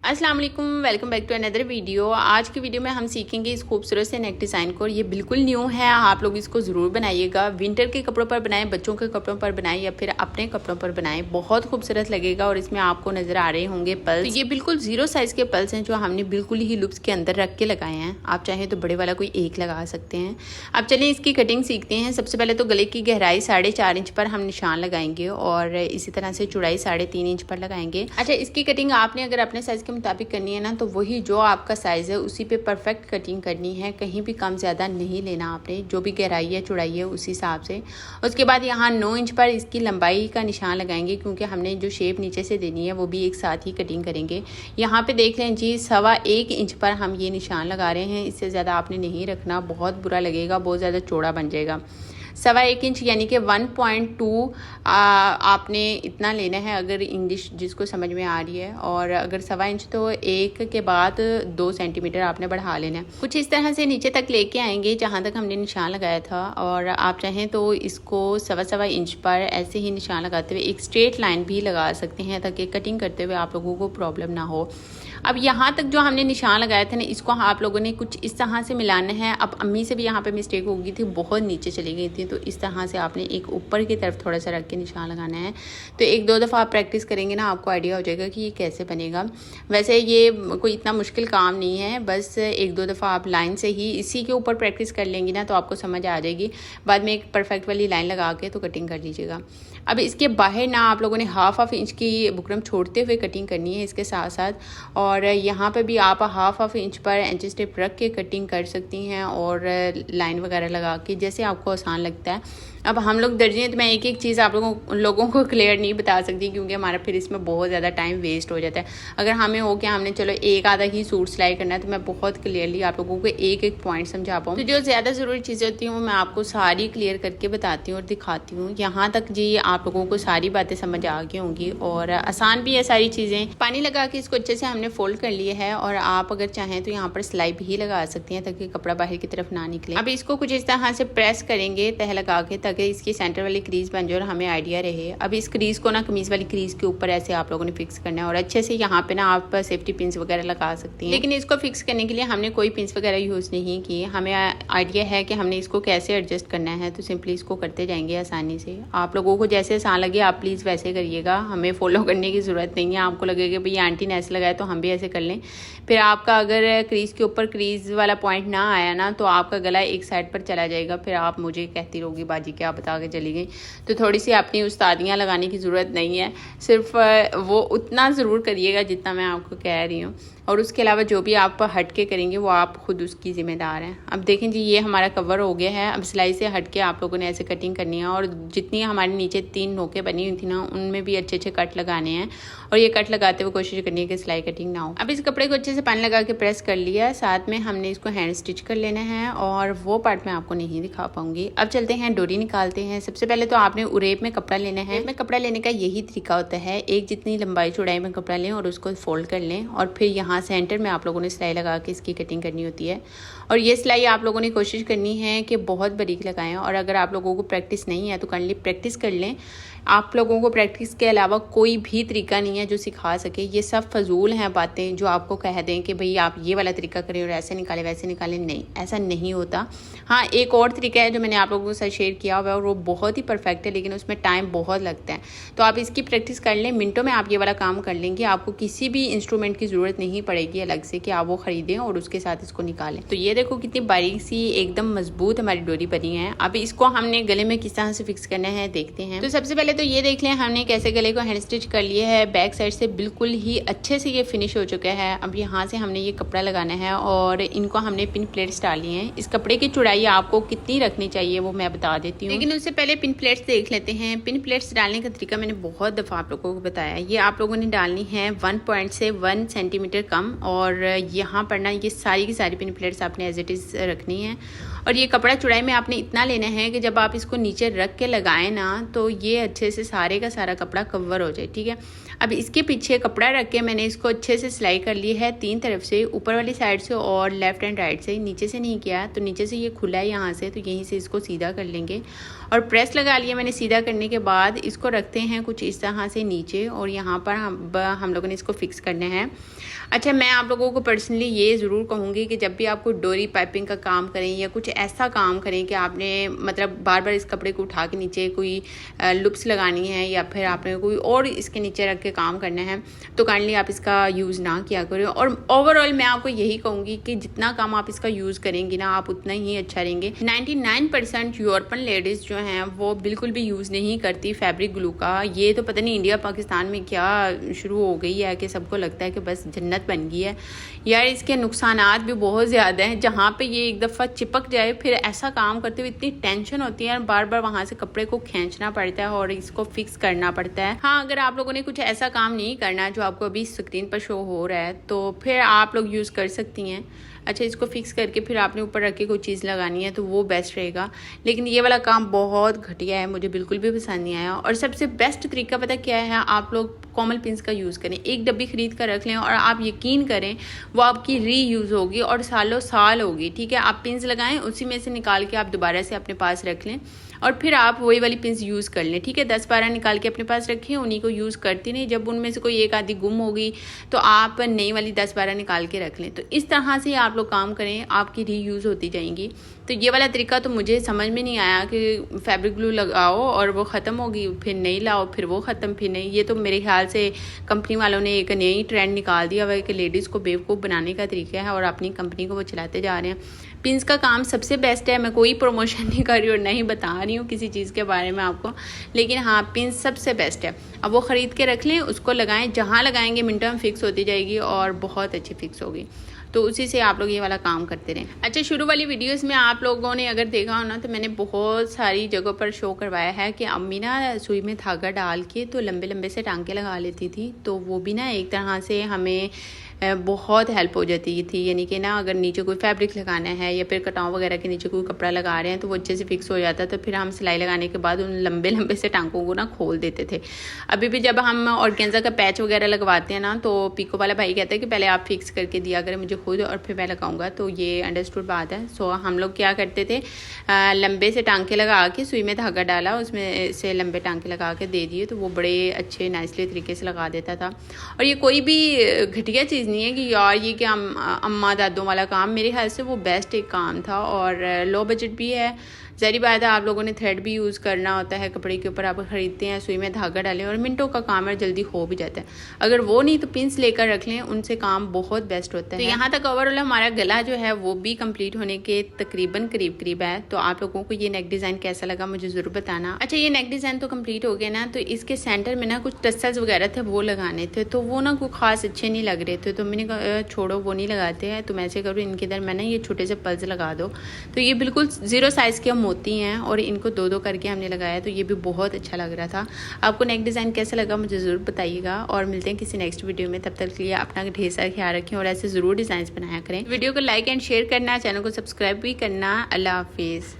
अस्सलाम वालेकुम, welcome back to another video. आज की वीडियो में हम सीखेंगे इस खूबसूरत से नेक डिज़ाइन को। ये बिल्कुल न्यू है, आप लोग इसको ज़रूर बनाइएगा। विंटर के कपड़ों पर बनाएं, बच्चों के कपड़ों पर बनाएं या फिर अपने कपड़ों पर बनाएं, बहुत खूबसूरत लगेगा। और इसमें आपको नज़र आ रहे होंगे पल्स। तो ये बिल्कुल 0 साइज़ के पल्स हैं जो हमने बिल्कुल ही लुप्स के अंदर रख के लगाए हैं। आप चाहें तो बड़े वाला कोई एक लगा सकते हैं। अब चलिए इसकी कटिंग सीखते हैं। सबसे पहले तो गले की गहराई 4.5 इंच पर हम निशान लगाएंगे और इसी तरह से चौड़ाई 3.5 इंच पर लगाएंगे। अच्छा, इसकी कटिंग आपने अगर अपने साइज़ के मुताबिक करनी है ना, तो वही जो आपका साइज़ है उसी पे परफेक्ट कटिंग करनी है। कहीं भी कम ज़्यादा नहीं लेना आपने, जो भी गहराई है चौड़ाई है उसी हिसाब से। उसके बाद यहाँ 9 इंच पर इसकी लंबाई का निशान लगाएंगे, क्योंकि हमने जो शेप नीचे से देनी है वो भी एक साथ ही कटिंग करेंगे। यहाँ पे देख लें जी, 1.25 इंच पर हम ये निशान लगा रहे हैं। इससे ज़्यादा आपने नहीं रखना, बहुत बुरा लगेगा, बहुत ज़्यादा चौड़ा बन जाएगा। 1.25 इंच यानी कि 1.2 आपने इतना लेना है, अगर इंग्लिश जिसको समझ में आ रही है। और अगर 1.25 इंच तो 1 के बाद 2 सेंटीमीटर आपने बढ़ा लेना है। कुछ इस तरह से नीचे तक लेके आएंगे जहाँ तक हमने निशान लगाया था। और आप चाहें तो इसको 1.25 इंच पर ऐसे ही निशान लगाते हुए एक स्ट्रेट लाइन भी लगा सकते हैं, ताकि कटिंग करते हुए आप लोगों को प्रॉब्लम ना हो। अब यहाँ तक जो हमने निशान लगाए थे ना, इसको आप लोगों ने कुछ इस तरह से मिलाना है। अब अम्मी से भी यहाँ पे मिस्टेक हो गई थी, बहुत नीचे चली गई थी, तो इस तरह से आपने एक ऊपर की तरफ थोड़ा सा रख के निशान लगाना है। तो 1-2 दफ़ा आप प्रैक्टिस करेंगे ना, आपको आइडिया हो जाएगा कि ये कैसे बनेगा। वैसे ये कोई इतना मुश्किल काम नहीं है, बस 1-2 दफ़ा आप लाइन से ही इसी के ऊपर प्रैक्टिस कर लेंगी ना, तो आपको समझ आ जाएगी। बाद में एक परफेक्ट वाली लाइन लगा के तो कटिंग कर लीजिएगा। अब इसके बाहर ना आप लोगों ने हाफ इंच की बुकरम छोड़ते हुए कटिंग करनी है इसके साथ साथ। और यहाँ पे भी आप हाफ इंच पर एंची स्टेप रख के कटिंग कर सकती हैं, और लाइन वगैरह लगा के, जैसे आपको आसान लगता है। अब हम लोग दर्जी हैं, तो मैं एक एक चीज़ आप लोगों को क्लियर नहीं बता सकती, क्योंकि हमारा फिर इसमें बहुत ज़्यादा टाइम वेस्ट हो जाता है। अगर हमें हो कि हमने चलो एक आधा ही सूट सिलाई करना है, तो मैं बहुत क्लियरली आप लोगों को एक एक पॉइंट समझा पाऊँ। तो जो ज़्यादा ज़रूरी चीज़ें होती हैं वो मैं आपको सारी क्लियर करके बताती हूँ और दिखाती हूँ। यहाँ तक जी आप लोगों को सारी बातें समझ आ गई होंगी और आसान भी है सारी चीज़ें। पानी लगा के इसको अच्छे से हमने फोल्ड कर लिया है, और आप अगर चाहें तो यहाँ पर सिलाई भी लगा सकती हैं, ताकि कपड़ा बाहर की तरफ ना निकले। अब इसको कुछ इस तरह से प्रेस करेंगे तह लगा के, ताकि इसकी सेंटर वाली क्रीज बन जाए और हमें आइडिया रहे। अब इस क्रीज को ना कमीज वाली क्रीज के ऊपर ऐसे आप लोगों ने फिक्स करना है, और अच्छे से यहाँ पे ना आप सेफ्टी पिंस वगैरह लगा सकती हैं। लेकिन इसको फिक्स करने के लिए हमने कोई पिंस वगैरह यूज़ नहीं की। हमें आइडिया है कि हमने इसको कैसे एडजस्ट करना है, तो सिंपली इसको करते जाएंगे आसानी से। आप लोगों को जैसे आसान लगे आप प्लीज़ वैसे करिएगा, हमें फॉलो करने की ज़रूरत नहीं है। आपको लगेगा भाई आंटी ने ऐसे लगाया तो हम भी ऐसे कर लें। फिर आपका अगर क्रीज के ऊपर क्रीज वाला पॉइंट ना आया ना, तो आपका गला एक साइड पर चला जाएगा। फिर आप मुझे कहती रहोगी बाजी क्या बता के चली गई। तो थोड़ी सी अपनी उस्तादियाँ लगाने की ज़रूरत नहीं है, सिर्फ वो उतना ज़रूर करिएगा जितना मैं आपको कह रही हूँ। और उसके अलावा जो भी आप हट के करेंगे वो आप खुद उसकी ज़िम्मेदार हैं। अब देखें जी, ये हमारा कवर हो गया है। अब सिलाई से हट के आप लोगों ने ऐसे कटिंग करनी है, और जितनी हमारे नीचे 3 नोकें बनी हुई थी ना, उनमें भी अच्छे अच्छे कट लगाने हैं। और ये कट लगाते हुए कोशिश करनी है कि सिलाई कटिंग ना हो। अब इस कपड़े को अच्छे से पानी लगा के प्रेस कर लिया, साथ में हमने इसको हैंड स्टिच कर लेना है, और वो पार्ट मैं आपको नहीं दिखा पाऊंगी। अब चलते हैं, डोरी निकालते हैं। सबसे पहले तो आपने उरेप में कपड़ा लेना है। में कपड़ा लेने का यही तरीका होता है, एक जितनी लंबाई चौड़ाई में कपड़ा लें और उसको फोल्ड कर लें, और फिर यहाँ सेंटर में आप लोगों ने सिलाई लगा के इसकी कटिंग करनी होती है। और ये सिलाई आप लोगों ने कोशिश करनी है कि बहुत बारीक लगाएं। और अगर आप लोगों को प्रैक्टिस नहीं है तो काइंडली प्रैक्टिस कर लें। आप लोगों को प्रैक्टिस के अलावा कोई भी तरीका नहीं है जो सिखा सके। ये सब फजूल हैं बातें जो आपको कह दें कि भाई आप ये वाला तरीका करें और ऐसे निकालें वैसे निकालें। नहीं, ऐसा नहीं होता। हाँ, एक और तरीका है जो मैंने आप लोगों के साथ शेयर किया हुआ है, और वो बहुत ही परफेक्ट है, लेकिन उसमें टाइम बहुत लगता है। तो आप इसकी प्रैक्टिस कर लें, मिनटों में आप ये वाला काम कर लेंगे। आपको किसी भी इंस्ट्रूमेंट की ज़रूरत नहीं पड़ेगी अलग से कि आप वो ख़रीदें और उसके साथ इसको निकालें। तो ये देखो कितनी बारीक सी एकदम मजबूत हमारी डोरी बनी है। अब इसको हमने गले में किस तरह से फिक्स करना है देखते हैं। तो सबसे पहले तो ये देख लें हमने कैसे गले को हैंड स्टिच कर लिया है। बैक साइड से बिल्कुल ही अच्छे से ये फिनिश हो चुका है। अब यहाँ से हमने ये कपड़ा लगाना है, और इनको हमने पिन प्लेट्स डाली हैं। इस कपड़े की चौड़ाई आपको कितनी रखनी चाहिए वो मैं बता देती हूँ, लेकिन उससे पहले पिन प्लेट्स देख लेते हैं। पिन प्लेट्स डालने का तरीका मैंने बहुत दफ़ा आप लोगों को बताया। ये आप लोगों ने डालनी है 1 पॉइंट से 1 सेंटीमीटर कम, और यहाँ पर ना ये सारी की सारी पिन प्लेट्स आपने एज इट इज़ रखनी है। और ये कपड़ा चौड़ाई में आपने इतना लेना है कि जब आप इसको नीचे रख के लगाएं ना तो ये अच्छे से सारे का सारा कपड़ा कवर हो जाए, ठीक है। अब इसके पीछे कपड़ा रख के मैंने इसको अच्छे से सिलाई कर ली है 3 तरफ से, ऊपर वाली साइड से और लेफ्ट एंड राइट से। नीचे से नहीं किया, तो नीचे से ये खुला है यहाँ से, तो यहीं से इसको सीधा कर लेंगे और प्रेस लगा लिया मैंने। सीधा करने के बाद इसको रखते हैं कुछ इस तरह से नीचे और यहाँ पर हम लोगों ने इसको फिक्स करना है। अच्छा, मैं आप लोगों को पर्सनली ये ज़रूर कहूँगी कि जब भी आप कोई डोरी पाइपिंग का काम करें या कुछ ऐसा काम करें कि आपने मतलब बार बार इस कपड़े को उठा के नीचे कोई लुप्स लगानी है या फिर आपने कोई और इसके नीचे रख के काम करना है, तो काइंडली आप इसका यूज़ ना किया करें। और ओवरऑल मैं आपको यही कहूँगी कि जितना काम आप इसका यूज़ करेंगी ना, आप उतना ही अच्छा रहेंगे। 99% यूरोपियन लेडीज़ जो हैं वो बिल्कुल भी यूज़ नहीं करती फैब्रिक ग्लू का। ये तो पता नहीं इंडिया पाकिस्तान में क्या शुरू हो गई है कि सबको लगता है कि बस जन्नत बन गई है यार। इसके नुकसानात भी बहुत ज़्यादा हैं। जहाँ पे ये एक दफ़ा चिपक जाए, फिर ऐसा काम करते हुए इतनी टेंशन होती है, बार बार वहाँ से कपड़े को खींचना पड़ता है और इसको फिक्स करना पड़ता है। हाँ, अगर आप लोगों ने कुछ ऐसा काम नहीं करना जो आपको अभी स्क्रीन पर शो हो रहा है, तो फिर आप लोग यूज़ कर सकती हैं। अच्छा, इसको फिक्स करके फिर आपने ऊपर रख के कोई चीज़ लगानी है तो वो बेस्ट रहेगा। लेकिन ये वाला काम बहुत घटिया है, मुझे बिल्कुल भी पसंद नहीं आया। और सबसे बेस्ट तरीका पता क्या है, आप लोग कॉमल पिंस का यूज़ करें। एक डब्बी खरीद कर रख लें और आप यकीन करें वो आपकी रीयूज़ होगी और सालों साल होगी, ठीक है। आप पिंस लगाएं, उसी में से निकाल के आप दोबारा से अपने पास रख लें और फिर आप वही वाली पिंस यूज़ कर लें, ठीक है। 10-12 निकाल के अपने पास रखें, उन्हीं को यूज़ करती नहीं। जब उनमें से कोई एक आधी गुम होगी तो आप नई वाली 10-12 निकाल के रख लें। तो इस तरह से आप लोग काम करें, आपकी रीयूज़ होती जाएंगी। तो ये वाला तरीका तो मुझे समझ में नहीं आया कि फैब्रिक ग्लू लगाओ और वो ख़त्म होगी, फिर नहीं लाओ, फिर वो ख़त्म, फिर नहीं। ये तो मेरे ख्याल से कंपनी वालों ने एक नई ट्रेंड निकाल दिया हुआ है कि लेडीज़ को बेवकूफ़ बनाने का तरीका है और अपनी कंपनी को वो चलाते जा रहे हैं। पिंस का काम सबसे बेस्ट है। मैं कोई प्रमोशन नहीं कर रही और नहीं बता रही हूँ किसी चीज़ के बारे में आपको, लेकिन हाँ, पिंस सबसे बेस्ट है। अब वो ख़रीद के रख लें, उसको लगाएं, जहाँ लगाएंगे मिनटों में फिक्स होती जाएगी और बहुत अच्छी फिक्स होगी। तो उसी से आप लोग ये वाला काम करते रहें। अच्छा, शुरू वाली वीडियोस में आप लोगों ने अगर देखा हो ना, तो मैंने बहुत सारी जगहों पर शो करवाया है कि अम्मी ना सुई में धागा डाल के तो लंबे लंबे से टांके लगा लेती थी। तो वो भी ना एक तरह से हमें बहुत हेल्प हो जाती थी। यानी कि ना, अगर नीचे कोई फैब्रिक लगाना है या फिर कटाव वगैरह के नीचे कोई कपड़ा लगा रहे हैं तो वो अच्छे से फिक्स हो जाता। तो फिर हम सिलाई लगाने के बाद उन लंबे लंबे से टांकों को ना खोल देते थे। अभी भी जब हम ऑर्गेन्जा का पैच वगैरह लगवाते हैं ना, तो पीको वाला भाई कहता है कि पहले आप फिक्स करके दिया करें मुझे खुद और फिर मैं लगाऊंगा। तो ये अंडरस्टूड बात है। सो हम लोग क्या करते थे, लंबे से टांके लगा के सुई में धागा डाला, उसमें से लंबे टांके लगा के दे दिए, तो वो बड़े अच्छे नाइसली तरीके से लगा देता था। और ये कोई भी घटिया चीज़ नहीं है कि यार ये क्या अम्मा दादों वाला काम, मेरे ख्याल से वो बेस्ट एक काम था और लो बजट भी है। ज़ाहिर बात है, आप लोगों ने थ्रेड भी यूज़ करना होता है कपड़े के ऊपर। आप ख़रीदते हैं, सुई में धागा डालें और मिनटों का काम है, जल्दी हो भी जाता है। अगर वो नहीं तो पिंस लेकर रख लें, उनसे काम बहुत बेस्ट होता है। तो यहाँ तक ओवरऑल हमारा गला जो है वो भी कंप्लीट होने के तकरीबन करीब है। तो आप लोगों को ये नेक डिज़ाइन कैसा लगा मुझे ज़रूर बताना। अच्छा, ये नेक डिज़ाइन तो कम्प्लीट हो गया ना, तो इसके सेंटर में ना कुछ टसल्स वगैरह थे वो लगाने थे, तो वो ना कोई ख़ास अच्छे नहीं लग रहे थे। तो मैंने कहा छोड़ो, वो नहीं लगाते हैं। तुम ऐसे करो, इनके अंदर मैंने ये छोटे से पल्स लगा दो। तो ये बिल्कुल 0 साइज़ के मोती हैं और इनको 2-2 करके हमने लगाया, तो ये भी बहुत अच्छा लग रहा था। आपको नेक डिज़ाइन कैसा लगा मुझे ज़रूर बताइएगा और मिलते हैं किसी नेक्स्ट वीडियो में। तब तक के लिए अपना ढेर सारा ख्याल रखें और ऐसे ज़रूर डिज़ाइन बनाया करें। वीडियो को लाइक एंड शेयर करना, चैनल को सब्सक्राइब भी करना। अल्लाह हाफिज़।